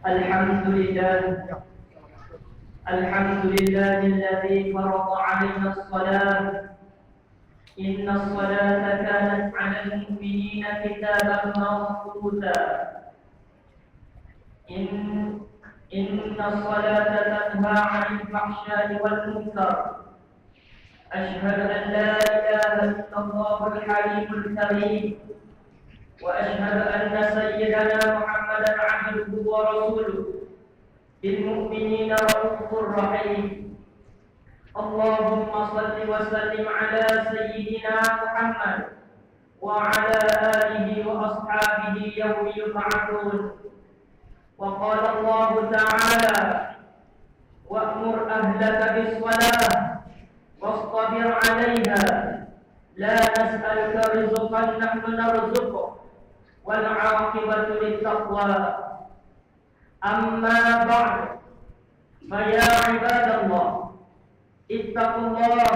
الحمد لله الحمد لله الذي فرض علينا الصلاة. إن الصلاة كانت على المؤمنين كتابا موقوتا. إن الصلاة تنهى عن الفحشاء والمنكر. أشهد أن لا إله إلا الله الحليم الكريم، وأشهد أن سيدنا محمدا عبده ورسوله بالمؤمنين رؤوف رحيم. اللهم صل وسلم على سيدنا محمد وعلى آله وأصحابه يوم يبعثون. وقال الله تعالى: وأمر أهلك بالصلاة واصطبر عليها لا نسألك رزقا نحن نرزقك والعاقبة للتقوى. أما بعد، فيا عباد الله، اتقوا الله،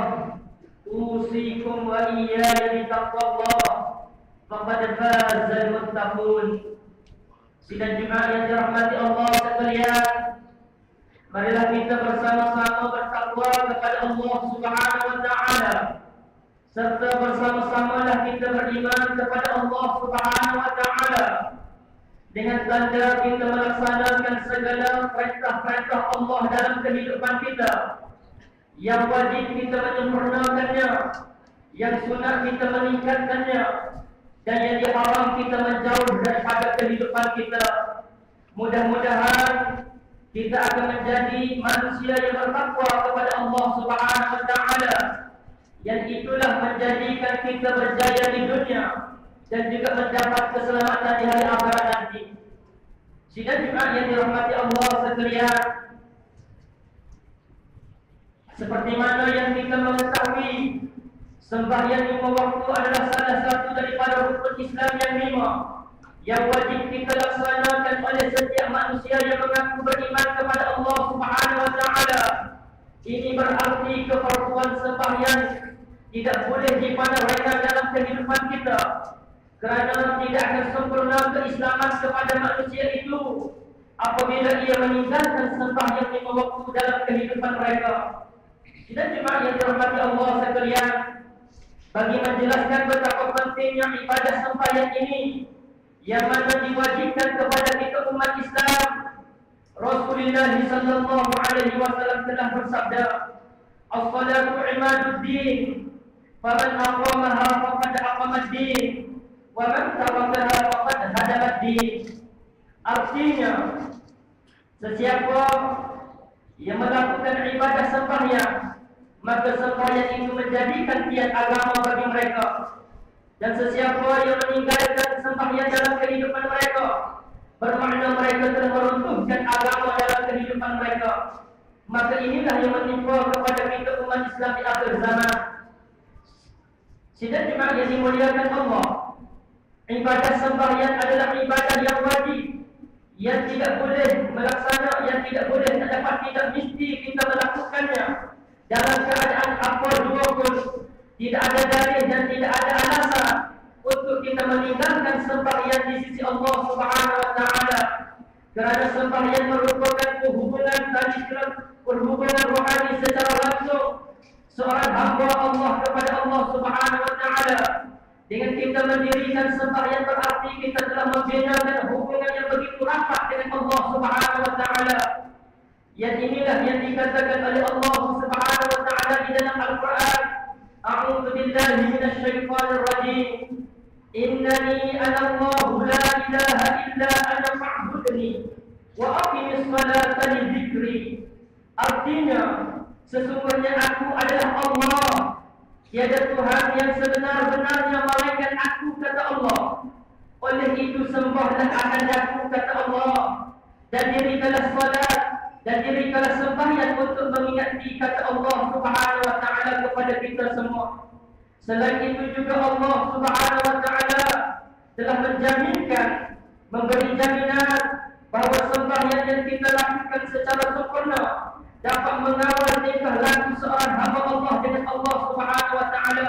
أوصيكم وإياي بتقوى الله، فقد فاز المتقون. Sidang jemaah yang dirahmati Allah sekalian, marilah kita bersama-sama bertakwa kepada Allah Subhanahu wa taala, serta bersama-samalah kita beriman kepada Allah Subhanahu wa taala dengan tanda kita melaksanakan segala perintah-perintah Allah dalam kehidupan kita. Yang wajib kita menyempurnakannya, yang sunat kita meningkatkannya, dan yang diharam kita menjauh daripada kehidupan kita. Mudah-mudahan kita akan menjadi manusia yang bertakwa kepada Allah Subhanahu wa taala, yang itulah menjadikan kita berjaya di dunia dan juga mendapat keselamatan di hari akhirat nanti. Sidang jemaah yang dirahmati Allah sekalian, seperti mana yang kita mengetahui, sembahyang 5 waktu adalah salah satu daripada rukun Islam yang 5 yang wajib kita laksanakan oleh setiap manusia yang mengaku beriman kepada Allah Subhanahu wa taala. Ini berarti kefarduan sembahyang tidak boleh dipandang remeh dalam kehidupan kita, kerana tidak akan sempurna keislaman kepada manusia itu apabila ia meninggalkan sembahyang 5 waktu dalam kehidupan mereka. Dan jemaah yang dirahmati Allah sekalian, bagi menjelaskan betapa pentingnya ibadah sembahyang ini yang mana diwajibkan kepada kita umat Islam, Rasulullah sallallahu alaihi wasallam telah bersabda, "As-salatu imaduddin, faman aqamaha faqad aqamad-din, wa man tarakaha faqad hadamad-din." Artinya, sesiapa yang melakukan ibadah sembahyang, maka sembahyang itu menjadikan tiang agama bagi mereka. Dan sesiapa yang meninggalkan sembahyang dalam kehidupan mereka, bermakna mereka telah meruntuhkan agama dalam kehidupan mereka. Maka inilah yang menimpa kepada kita umat Islam di akhir zaman. Sidang jemaah yang dimuliakan Allah, ibadah sembahyang adalah ibadah yang wajib, yang tidak boleh melaksanakan, yang tidak boleh, tidak mesti kita melakukannya dalam keadaan apa jua pun. Tidak ada dalil dan tidak ada alasan untuk kita meninggalkan sembahyang di sisi Allah Subhanahu wa taala, kerana sembahyang merupakan hubungan rohani secara langsung seorang hamba Allah kepada Allah Subhanahu wa taala. Dengan kita mendirikan sembahyang berarti kita telah membinakan hubungan yang begitu rapat dengan Allah Subhanahu wa taala. Yang inilah yang dikatakan oleh Allah Subhanahu wa taala di dalam Al-Quran, "A'udzu billahi minasyaitonir rajim. Innani ana Allahu la ilaha illa ana fa'budni wa aqimis salata li dzikri." Artinya, sesungguhnya aku adalah Allah, tiada Tuhan yang sebenar-benarnya melainkan aku, kata Allah. Oleh itu sembahlah akan aku, kata Allah, dan dirikanlah salat dan dirikanlah sembahyang untuk mengingati kata Allah Subhanahu wa taala kepada kita semua. Selain itu juga Allah Subhanahu wa taala telah menjaminkan, memberi jaminan bahawa sembahyang yang kita lakukan secara sempurna dapat mengawal tingkah laku seorang hamba Allah dengan Allah Subhanahu wa taala,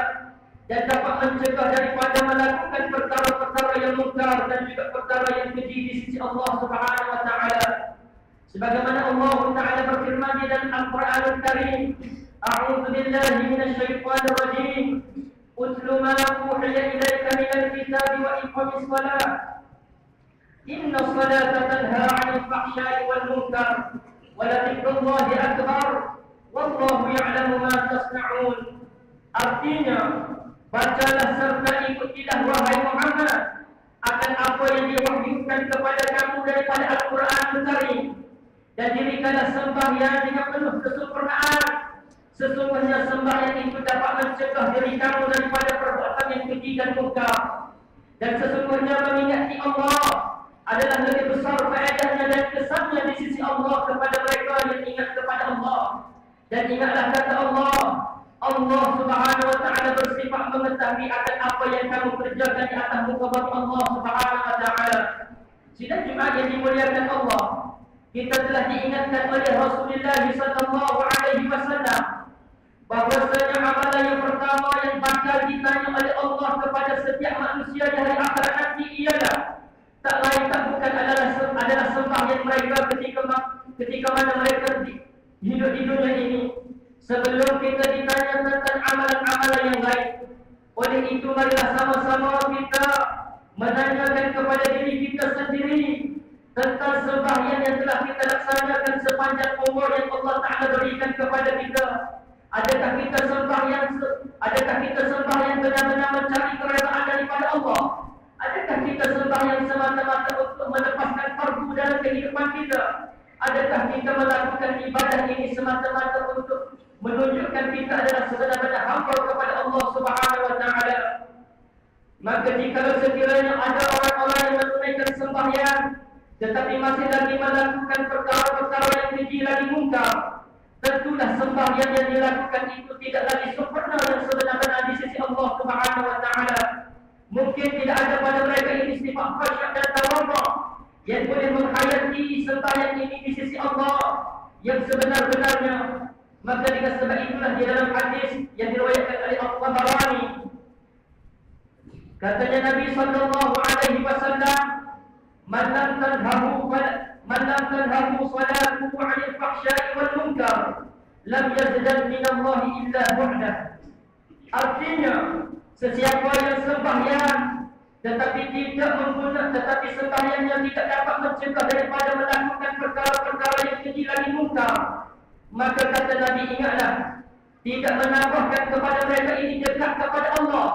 dan dapat mencegah daripada melakukan perkara-perkara yang mungkar dan juga perkara yang keji di sisi Allah Subhanahu wa taala. Sebagaimana Allah Ta'ala berfirman di dalam Al-Quranul Karim, A'udzu billahi minasyaitonir rajim. Utlu ma uhiya ilaika minal kitabi wa iqamis shalah. Inna salata tanha 'anil fahsya'i wal munkar wa la dzikrullahi akbar. Wallahu ya'lamu ma tasna'un. Artinya, bacalah serta ikutilah wahai Muhammad akan apa yang diwahyukan kepada kamu daripada Al-Quranul Karim, dan dirikanlah sembahyang dengan penuh kesempurnaan. Sesungguhnya sembahyang itu dapat mencegah diri kamu daripada perbuatan yang keji dan mungkar. Dan sesungguhnya mengingati Allah adalah lebih besar faedahnya dan kesannya di sisi Allah kepada mereka yang ingat kepada Allah. Dan ingatlah kata Allah, Allah Subhanahu wa Ta'ala bersifat mengetahui akan apa yang kamu kerjakan di atas muka bumi Allah Subhanahu wa Ta'ala. Sidang jemaah yang dimuliakan Allah, kita telah diingatkan oleh Rasulullah sallallahu alaihi wasallam bahwasanya amalan yang pertama yang bakal ditanya oleh Allah kepada setiap manusia di hari akhirat nanti ialah tak lain tak bukan adalah sembahyang mereka ketika mana mereka hidup di dunia ini. Sebelum kita ditanya tentang amalan-amalan yang lain, oleh itu marilah sama-sama kita menanyakan kepada diri kita sendiri tentang sembahyang yang telah kita laksanakan sepanjang umur yang Allah Ta'ala berikan kepada kita. Adakah kita sembahyang benar-benar mencari keredaan daripada Allah? Adakah kita sembahyang semata-mata untuk melepaskan fardu dalam kehidupan kita? Adakah kita melakukan ibadah ini semata-mata untuk menunjukkan kita adalah sebenar-benar hamba kepada Allah Subhanahu wa Ta'ala? Maka jika sekiranya ada orang-orang yang menunaikan sembahyang tetapi masih lagi melakukan perkara-perkara yang keji lagi mungkar, tentulah sembahyang yang dilakukan itu tidak lagi sempurna dan sebenar-benar di sisi Allah Subhanahu wa Ta'ala. Mungkin tidak ada pada mereka ini sifat khasyuk dan tawadhu yang boleh menghayati sembahyang ini di sisi Allah yang sebenar-benarnya. Maka dengan sebab itulah di dalam hadis yang diriwayatkan oleh Al-Tabarani, katanya Nabi sallallahu alaihi wasallam, man lam tanhahu salatuhu 'anil fahsya'i wal munkar lam yazdad min Allah illa bu'dah. Artinya, sesiapa yang sembahyang tetapi sembahyangnya tidak dapat mencegah daripada melakukan perkara-perkara yang keji lagi mungkar, maka kata Nabi, ingatlah, tidak menambahkan kepada mereka ini dekat kepada Allah,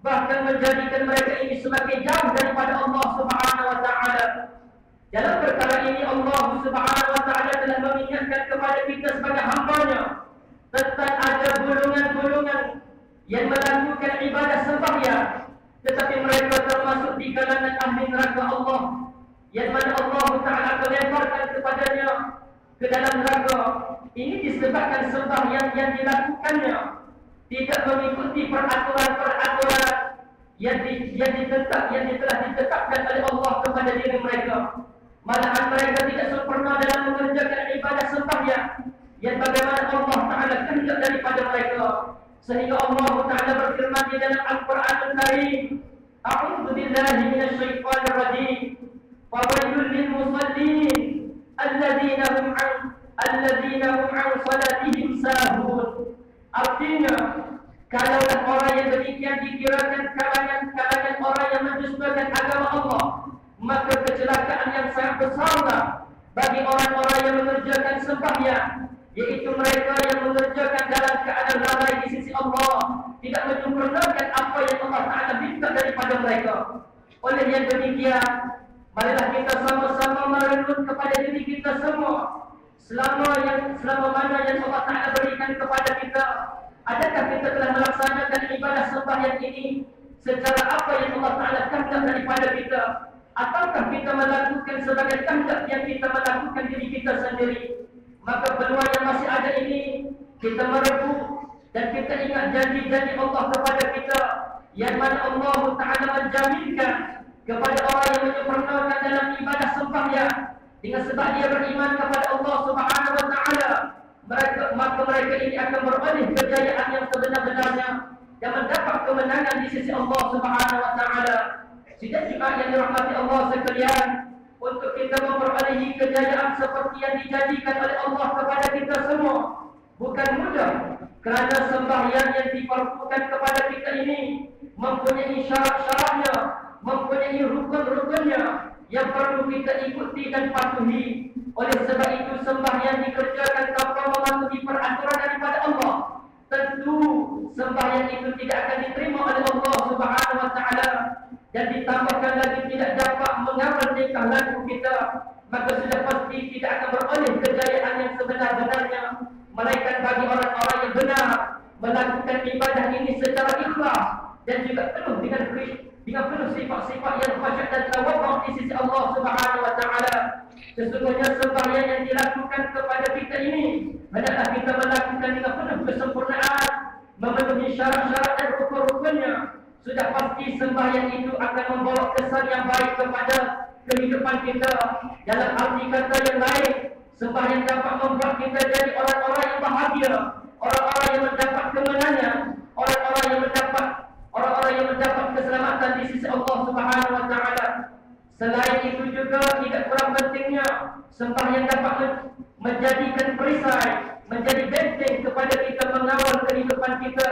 bahkan menjadikan mereka ini semakin jauh daripada Allah Subhanahu wa Ta'ala. Dalam perkara ini Allah Subhanahu wa Ta'ala telah mengingatkan kepada kita sebagai hamba-Nya tentang ada golongan-golongan yang melakukan ibadah sembahyang, tetapi mereka termasuk di kalangan ahli neraka Allah, yang mana Allah Ta'ala akan lemparkan kepadanya ke dalam neraka. Ini disebabkan sembahyang yang dilakukannya tidak mengikuti peraturan-peraturan yang telah ditetapkan oleh Allah kepada diri mereka. Malahan mereka tidak sempurna dalam mengerjakan ibadah sembahyang yang bagaimana Allah Ta'ala kehendak daripada mereka. Sehingga Allah Ta'ala berfirman di dalam Al-Quranul Karim, A'udzu billahi minasyaitonir rajim. Fawailul lil musallin alladzina hum an salatihim sahun. Artinya, kalaulah orang yang demikian dikirakan kalangan orang yang mendustakan agama Allah, maka kecelakaan yang sangat besarlah bagi orang-orang yang mengerjakan sembahyang, yaitu mereka yang mengerjakan dalam keadaan lalai di sisi Allah, tidak menyempurnakan apa yang Allah Ta'ala minta daripada mereka. Oleh yang demikian, marilah kita sama-sama merenung kepada diri kita semua. Selama mana yang Allah Ta'ala berikan kepada kita, adakah kita telah melaksanakan ibadah sembahyang ini secara apa yang Allah Ta'ala kehendak daripada kita, ataukah kita melakukan sebagai kehendak yang kita melakukan diri kita sendiri? Maka peluang yang masih ada ini kita merebut dan kita ingat janji-janji Allah kepada kita, yang mana Allah Ta'ala menjaminkan kepada orang yang menyempurnakan dalam ibadah sembahyang dengan sebab dia beriman kepada Allah Subhanahu wa Ta'ala, maka mereka ini akan beroleh kejayaan yang sebenar-benarnya dan mendapat kemenangan di sisi Allah Subhanahu wa Ta'ala. Sidang jemaah yang dirahmati Allah sekalian, untuk kita memperolehi kejayaan seperti yang dijanjikan oleh Allah kepada kita semua. Bukan mudah, kerana sembahyang yang diperlukan kepada kita ini mempunyai syarat-syaratnya, mempunyai rukun-rukunnya yang perlu kita ikuti dan patuhi. Oleh sebab itu sembahyang dikerjakan tanpa mematuhi peraturan daripada Allah, tentu sembahyang itu tidak akan diterima oleh Allah Subhanahu wa taala, dan ditambahkan lagi tidak dapat mengawal tingkah laku kita, maka sudah pasti tidak akan beroleh kejayaan yang sebenar-benarnya, melainkan bagi orang-orang yang benar melakukan ibadah ini secara ikhlas dan juga penuh dengan penuh sifat-sifat yang khusyuk dan tawadhu di sisi Allah Subhanahu wa taala. Sesungguhnya sembahyang yang dilakukan kepada kita ini hendaklah kita melakukan dengan penuh kesempurnaan, memenuhi syarat-syarat dan rukun-rukunnya. Sudah pasti sembahyang itu akan membawa kesan yang baik kepada kehidupan kita. Dalam arti kata yang lain, sembahyang dapat membuat kita jadi orang-orang yang bahagia, orang-orang yang mendapat kemenangan, orang-orang yang mendapat keselamatan di sisi Allah Subhanahu wa taala. Selain itu juga tidak kurang pentingnya sembahyang dapat menjadikan perisai, menjadi benteng kepada kita mengawal kehidupan kita.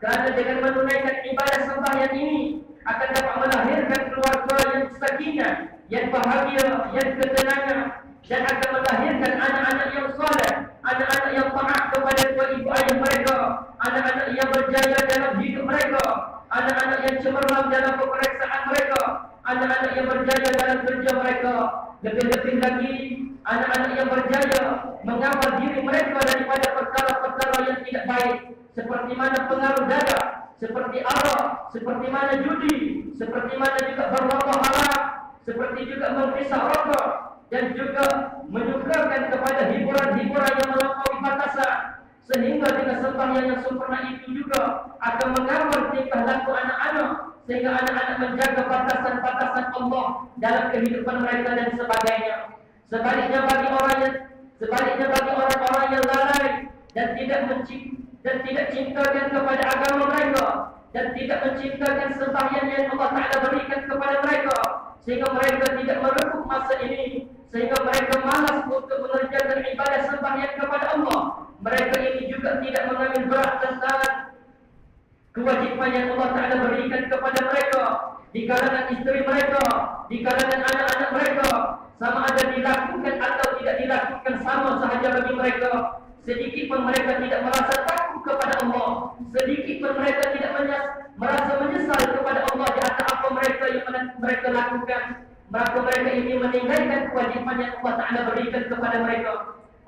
Kerana dengan menunaikan ibadah sembahyang ini akan dapat melahirkan keluarga yang sakinah, yang bahagia, yang ketenangan, dan akan melahirkan anak-anak yang soleh, anak-anak yang taat kepada kedua ibu ayah mereka, anak-anak yang berjaya dalam hidup mereka, anak-anak yang cemerlang dalam peperiksaan mereka, anak-anak yang berjaya dalam kerja mereka. Lebih-lebih lagi, anak-anak yang berjaya mengawal diri mereka daripada perkara-perkara yang tidak baik, seperti mana pengaruh dadah, seperti arak, seperti mana judi, seperti mana juga berrokok haram, seperti juga menghisap rokok, dan juga menyukakan kepada hiburan-hiburan yang melampaui batasan. Sehingga dengan sembahyang yang sempurna itu juga akan mengawal tingkah laku anak-anak, sehingga anak-anak menjaga batasan-batasan Allah dalam kehidupan mereka dan sebagainya. Sebaliknya bagi orang-orang yang lalai dan tidak cintakan kepada agama mereka, dan tidak mencintakan sembahyang yang Allah Ta'ala berikan kepada mereka, sehingga mereka tidak merebut masa ini, sehingga mereka malas untuk mengerjakan ibadah sembahyang kepada Allah. Mereka ini juga tidak mengambil berat tentang kewajipan yang Allah Ta'ala berikan kepada mereka di kalangan isteri mereka, di kalangan anak-anak mereka, sama ada dilakukan atau tidak dilakukan sama sahaja bagi mereka. Sedikit pun mereka tidak merasa takut kepada Allah, sedikit pun mereka tidak merasa menyesal kepada Allah di atas apa mereka yang mereka lakukan. Maka mereka ini meninggalkan kewajipan yang Allah Ta'ala berikan kepada mereka.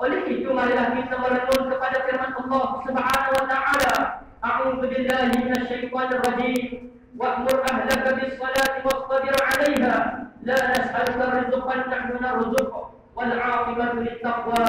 Oleh itu marilah kita merenung kepada firman Allah Subhanahu wa taala, a'udzu billahi minasyaitonir rajim, wa'mur ahlaka bis-salati wastabir 'alaiha la nas'aluka rizqan nahnu narzuquka wal 'aqibatu lit-taqwa.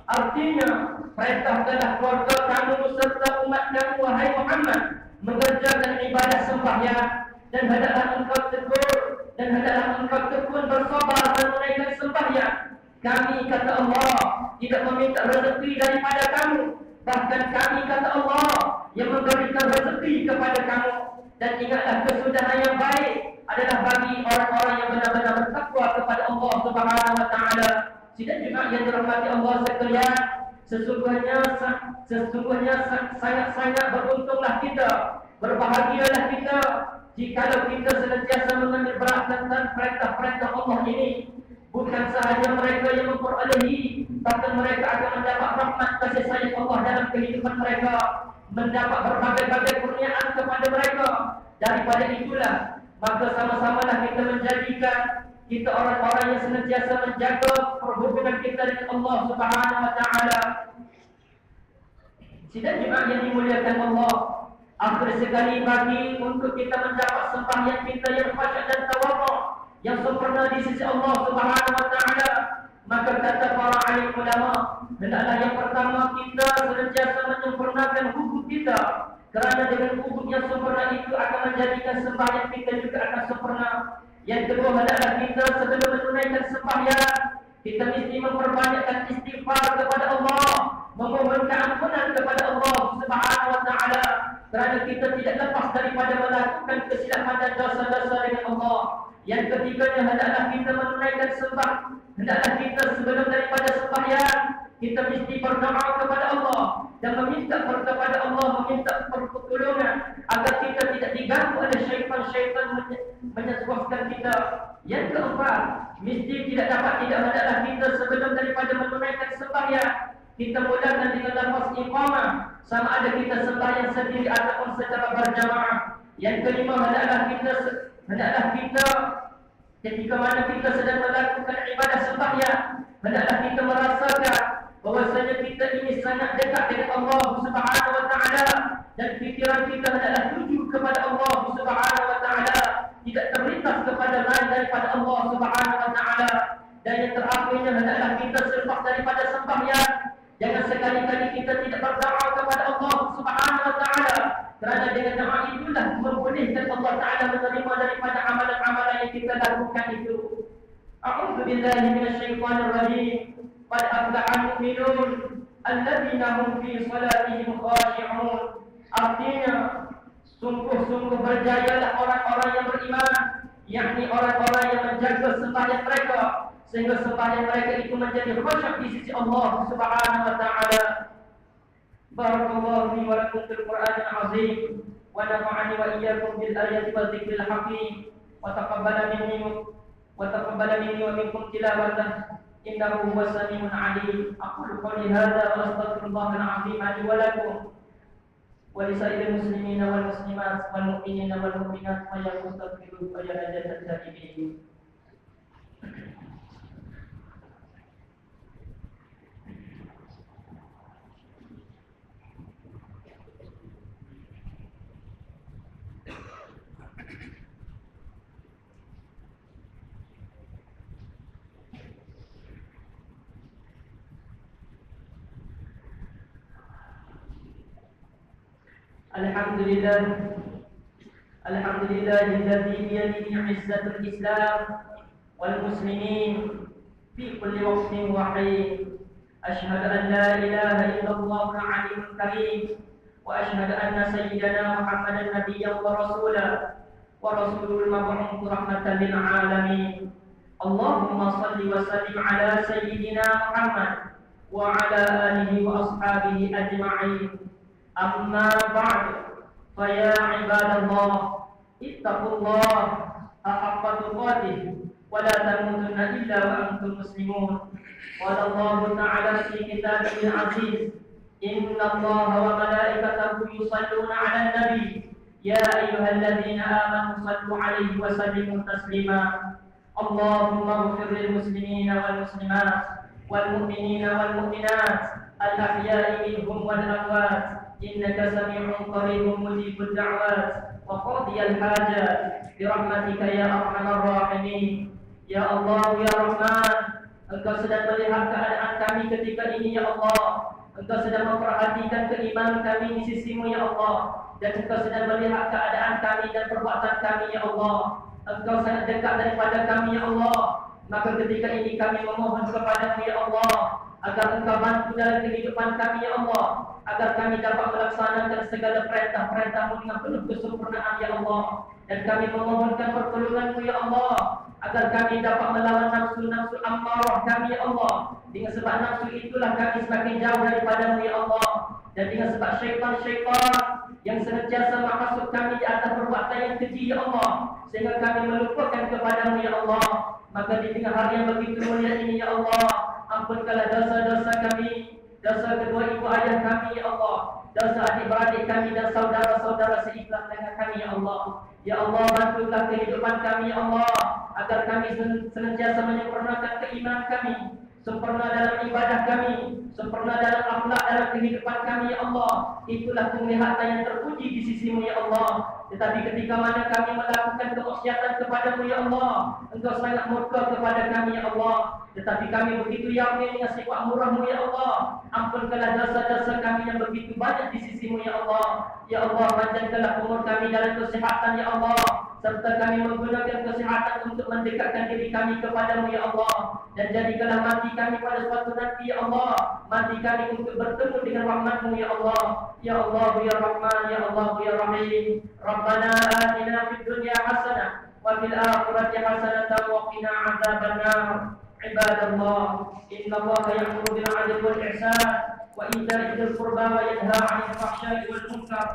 Artinya, perintahkanlah keluarga kamu serta umat kamu wahai Muhammad mengerjakan ibadah sembahyang, dan hendaklah engkau tegur dan hendaklah engkau tekun bersabar menunaikan sembahyang. Kami, kata Allah, tidak meminta rezeki daripada kamu, bahkan kami, kata Allah, yang memberikan rezeki kepada kamu. Dan ingatlah kesudahan yang baik adalah bagi orang-orang yang benar-benar bertakwa kepada Allah Subhanahu wa taala. Tidak juga yang dirahmati Allah sekalian, sesungguhnya sangat-sangat beruntunglah kita, berbahagialah kita jikalau kita senantiasa mengambil berat tentang perintah-perintah Allah ini. Bukan sahaja mereka yang memperolehi, bahkan mereka akan mendapat rahmat kasih sayang Allah dalam kehidupan mereka, mendapat berbagai-bagai kurniaan kepada mereka. Daripada itulah, maka sama-samalah kita menjadikan kita orang-orang yang senantiasa menjaga perhubungan kita dengan Allah Subhanahu wa taala. Sidang jemaah yang dimuliakan Allah, akhir sekali bagi untuk kita mendapat sembahyang kita yang khusyuk dan tawadhu, yang sempurna di sisi Allah Subhanahu wa taala, maka kata para alim ulama, hendaklah yang pertama kita senantiasa menyempurnakan hukum kita, kerana dengan hukum yang sempurna itu akan menjadikan sembahyang kita juga akan sempurna. Yang kedua, hendaklah kita sebelum menunaikan sembahyang, kita mesti memperbanyakkan istighfar kepada Allah, memohon keampunan kepada Allah Subhanahu wa taala, kerana kita tidak lepas daripada melakukan kesilapan dan dosa-dosa dengan Allah. Yang ketiganya, hendaklah kita menunaikan sembah. Hendaklah kita sebelum daripada sembahyang, kita mesti berdoa kepada Allah dan meminta kepada Allah, meminta pertolongan agar kita tidak diganggu oleh syaitan-syaitan menyesatkan kita. Yang keempat, mesti hendaklah kita sebelum daripada menunaikan sembahyang, kita mulakan dengan lafaz iqamah, sama ada kita sembahyang sendiri ataupun secara berjamaah. Yang kelima, hendaklah kita ketika mana kita sedang melakukan ibadah sembahyang, hendaklah kita merasakan bahwasanya kita ini sangat dekat dengan Allah Subhanahu wa taala, dan fikiran kita hendaklah tuju kepada Allah Subhanahu wa taala, tidak terlintas kepada lain daripada Allah Subhanahu wa taala. Dan yang terakhirnya, hendaklah kita selepas daripada sembahyang, jangan sekali-kali kita tidak berdoa kepada Allah Subhanahu wa taala, kerana dengan doa itulah membolehkan Allah taala menerima daripada amalan-amalan yang kita lakukan itu. A'udzu billahi minasyaitonir rajim. Qad aflahal mu'minun alladzina hum fi salatihim khashi'un. Artinya, sungguh-sungguh berjayalah orang-orang yang beriman, yakni orang-orang yang menjaga sembahyang mereka, sehingga sembahyang mereka itu menjadi khusyuk di sisi Allah Subhanahu wa taala. Barakallahu fi wa lakum fil Qur'anil azim, wa nafa'ani wa iyyakum bil ayati wal dzikril hakim, wa taqabbala minni wa minkum tilawatan, innahu huwas samiul alim. Aqulu qawli hadza wa astaghfirullahal azim li wa lakum wa li sa'iril muslimina wal muslimat wal mu'minina wal mu'minat wa yastaghfiru wa yanajat al-tabi'in. Alhamdulillahilladzi biyadihi 'izzatul Islam wal muslimin fi kulli waqtin wa hin. Asyhadu an la ilaha illallah al-'aliyyul karim wa asyhadu anna sayyidana Muhammadan nabiyyan wa rasulul mab'uts rahmatan lil 'alamin. Allahumma shalli wa sallim ala sayyidina Muhammad wa ala alihi wa ashabihi ajma'in. Amma ba'd, fa ya ibadallah, ittaqullah haqqa tuqatih wa la tamutunna illa wa antum muslimun. Qala Allah ta'ala fi kitabihil aziz, inna Allaha wa malaikatahu yusalluna 'alan nabi, ya ayyuhalladzina amanu sallu 'alaihi wa sallimu taslima. Allahumma ighfir lil muslimina wal muslimat wal mu'minina wal mu'minat al-ahya'i minhum wal amwat, innaka sami'un qaribun mujibud da'wat wa qadiyal hajat bi rahmatika ya arhamar rahimin. Ya Allah, ya Rahman, Engkau sedang melihat keadaan kami ketika ini ya Allah. Engkau sedang memperhatikan keimanan kami di sisi-Mu ya Allah, dan Engkau sedang melihat keadaan kami dan perbuatan kami ya Allah. Engkau sangat dekat daripada kami ya Allah. Maka ketika ini kami memohon kepada-Mu ya Allah, agar Engkau bantu dalam kehidupan kami ya Allah, agar kami dapat melaksanakan segala perintah-perintah-Mu dengan penuh kesempurnaan ya Allah. Dan kami memohonkan pertolongan-Mu ya Allah, agar kami dapat melawan nafsu-nafsu ammarah kami ya Allah. Dengan sebab nafsu itulah kami semakin jauh daripada-Mu ya Allah. Dan dengan sebab syaitan-syaitan yang senantiasa menghasut kami di atas perbuatan yang keji ya Allah, sehingga kami melupakan kepada-Mu ya Allah. Maka di tengah hari yang begitu mulia ini ya Allah, ampunkanlah dosa-dosa kami, dosa kedua ibu ayah kami ya Allah, dosa adik-beradik kami dan saudara-saudara seikhlas dengan kami ya Allah. Ya Allah, bantulah kehidupan kami ya Allah, agar kami senantiasa menyempurnakan keimanan kami, sempurna dalam ibadah kami, sempurna dalam akhlak dalam kehidupan kami ya Allah. Itulah penglihatan yang terpuji di sisi-Mu ya Allah. Tetapi ketika mana kami melakukan kemaksiatan kepada-Mu ya Allah, Engkau sangat murka kepada kami ya Allah. Tetapi kami begitu yakin dengan sifat murah-Mu ya Allah. Ampunkanlah dosa-dosa kami yang begitu banyak di sisi-Mu ya Allah. Ya Allah, panjangkanlah umur kami dalam kesihatan ya Allah, serta kami menggunakan kesihatan untuk mendekatkan diri kami kepada-Mu ya Allah. Dan jadikanlah mati kami pada suatu nanti ya Allah, mati kami untuk bertemu dengan rahmat-Mu ya Allah. Ya Allah, ya Rahman, ya Allah, ya Rahim. Rabbana atina fid dunya hasanah وفي الآخرة حسنة وقنا عذاب النار. عباد الله، إن الله يأمر بالعدل والإحسان وإيتاء ذي القربى وينهى عن الفحشاء والمنكر